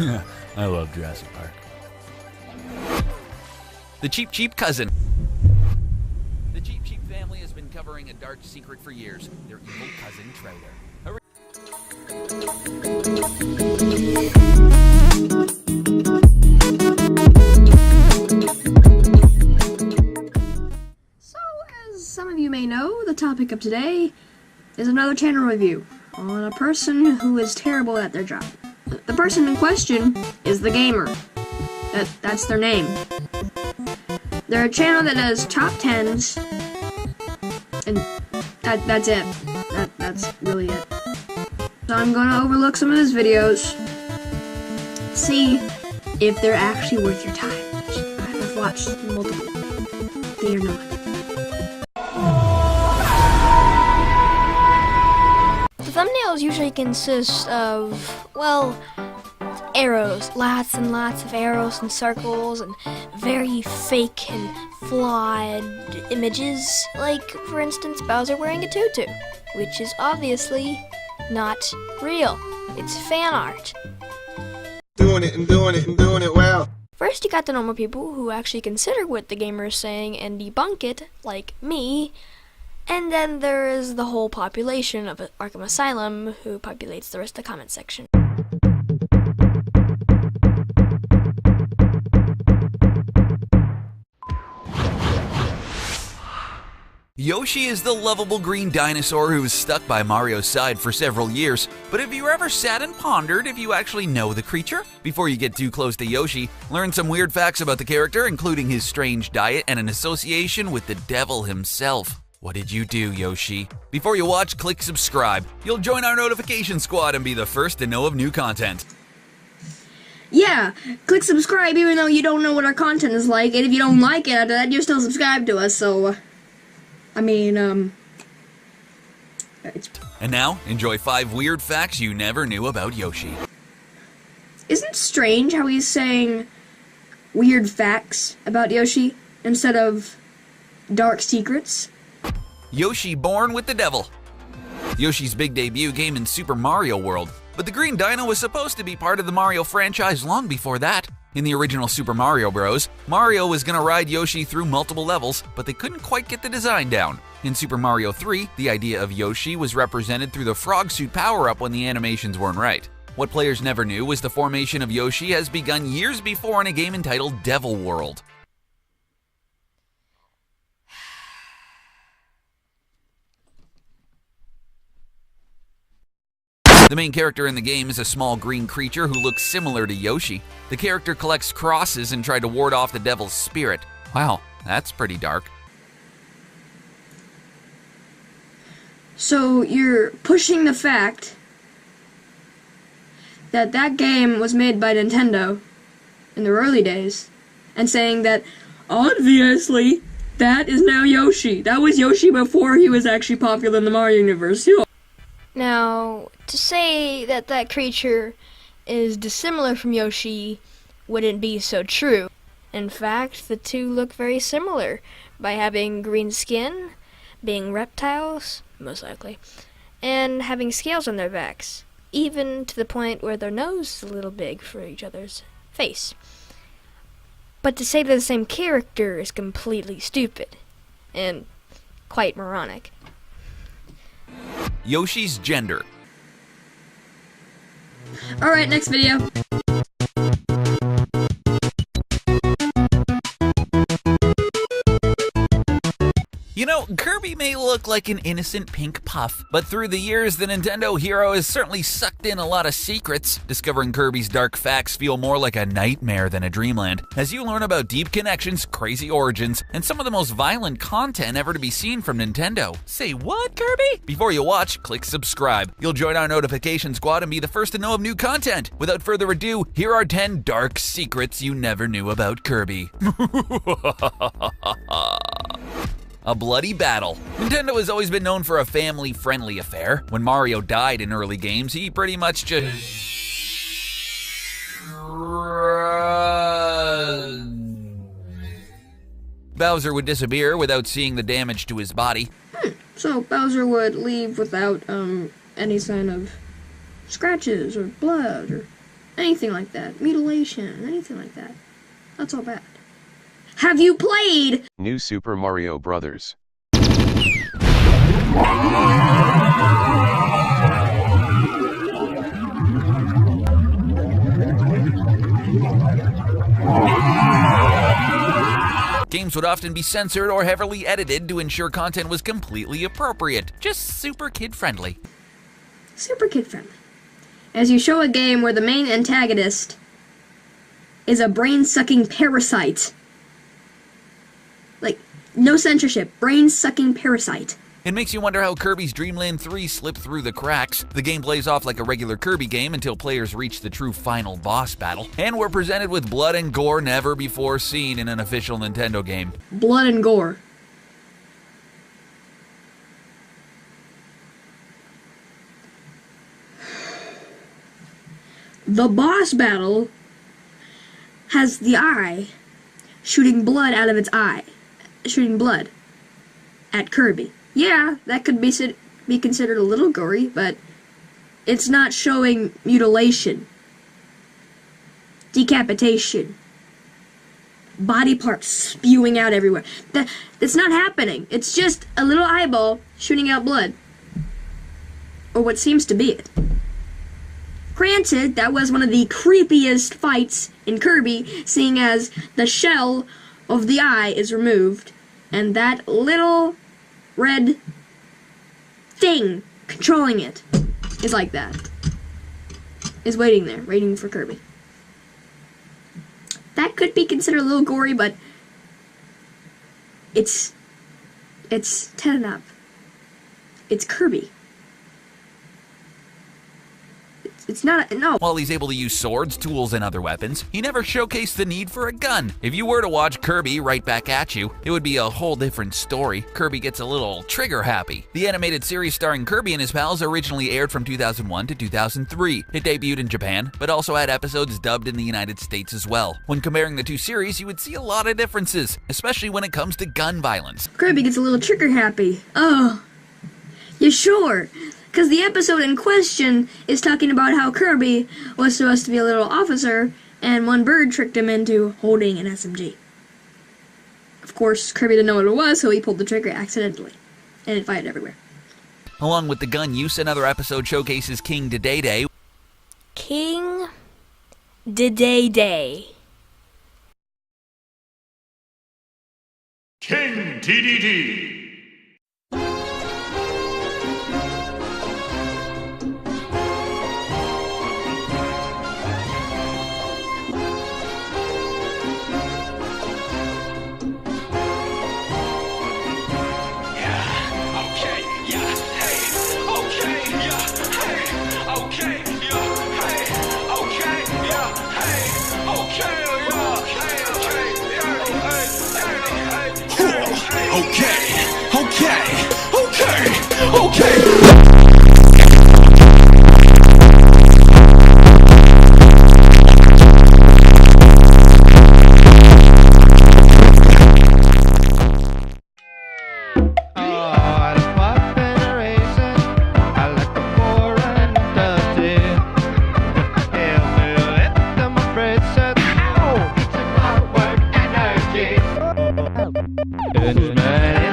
I love Jurassic Park. The Cheep Cousin. The Cheep family has been covering a dark secret for years. Their evil cousin Trouter. So, as some of you may know, the topic of today is another channel review on a person who is terrible at their job. The person in question is The Gamer. That's their name. They're a channel that does top 10s, and that's it. That's really it. So I'm gonna overlook some of his videos, see if they're actually worth your time. I've watched multiple. They are not. The thumbnails usually consist of, well, arrows, lots and lots of arrows and circles and very fake and flawed images, like, for instance, Bowser wearing a tutu, which is obviously not real. It's fan art. Doing it well. First, you got the normal people who actually consider what the gamer is saying and debunk it, like me. And then there is the whole population of Arkham Asylum who populates the rest of the comment section. Yoshi is the lovable green dinosaur who was stuck by Mario's side for several years. But have you ever sat and pondered if you actually know the creature? Before you get too close to Yoshi, learn some weird facts about the character, including his strange diet and an association with the devil himself. What did you do, Yoshi? Before you watch, click subscribe. You'll join our notification squad and be the first to know of new content. Yeah, click subscribe even though you don't know what our content is like, and if you don't like it after that, you're still subscribed to us, so... And now, enjoy 5 weird facts you never knew about Yoshi. Isn't it strange how he's saying weird facts about Yoshi instead of dark secrets? Yoshi born with the devil. Yoshi's big debut came in Super Mario World, but the green dino was supposed to be part of the Mario franchise long before that. In the original Super Mario Bros., Mario was going to ride Yoshi through multiple levels, but they couldn't quite get the design down. In Super Mario 3, the idea of Yoshi was represented through the frog suit power-up when the animations weren't right. What players never knew was the formation of Yoshi has begun years before in a game entitled Devil World. The main character in the game is a small green creature who looks similar to Yoshi. The character collects crosses and tried to ward off the devil's spirit. Wow, that's pretty dark. So you're pushing the fact that that game was made by Nintendo in the early days and saying that, obviously, that is now Yoshi. That was Yoshi before he was actually popular in the Mario universe. Now, to say that that creature is dissimilar from Yoshi wouldn't be so true. In fact, the two look very similar by having green skin, being reptiles, most likely, and having scales on their backs, even to the point where their nose is a little big for each other's face. But to say they're the same character is completely stupid and quite moronic. Yoshi's gender. Alright, next video. You know, Kirby may look like an innocent pink puff, but through the years, the Nintendo hero has certainly sucked in a lot of secrets. Discovering Kirby's dark facts feel more like a nightmare than a dreamland, as you learn about deep connections, crazy origins, and some of the most violent content ever to be seen from Nintendo. Say what, Kirby? Before you watch, click subscribe. You'll join our notification squad and be the first to know of new content. Without further ado, here are 10 dark secrets you never knew about Kirby. A bloody battle. Nintendo has always been known for a family-friendly affair. When Mario died in early games, he pretty much just... Bowser would disappear without seeing the damage to his body. So Bowser would leave without any sign of scratches or blood or anything like that. Mutilation, anything like that. That's all bad. Have you played New Super Mario Brothers? Games would often be censored or heavily edited to ensure content was completely appropriate, just super kid-friendly. super kid friendly? As you show a game where the main antagonist is a brain-sucking parasite. Like, no censorship, brain-sucking parasite. It makes you wonder how Kirby's Dream Land 3 slipped through the cracks. The game plays off like a regular Kirby game until players reach the true final boss battle, and we're presented with blood and gore never before seen in an official Nintendo game. Blood and gore. The boss battle has the eye shooting blood out of its eye. Shooting blood at Kirby. Yeah, that could be considered a little gory, but it's not showing mutilation, decapitation, body parts spewing out everywhere. That's not happening. It's just a little eyeball shooting out blood. Or what seems to be it. Granted, that was one of the creepiest fights in Kirby, seeing as the shell of the eye is removed, and that little red thing controlling it is like that. Is waiting there, waiting for Kirby. That could be considered a little gory, but it's 10 and up. It's Kirby. It's not, no. While he's able to use swords, tools, and other weapons, he never showcased the need for a gun. If you were to watch Kirby right back at you, it would be a whole different story. Kirby gets a little trigger happy. The animated series starring Kirby and his pals originally aired from 2001 to 2003. It debuted in Japan, but also had episodes dubbed in the United States as well. When comparing the two series, you would see a lot of differences, especially when it comes to gun violence. Kirby gets a little trigger happy. Oh, you sure? Because the episode in question is talking about how Kirby was supposed to be a little officer, and one bird tricked him into holding an SMG. Of course, Kirby didn't know what it was, so he pulled the trigger accidentally, and it fired everywhere. Along with the gun use, another episode showcases King Dedede. King Dedede. King DDD. It's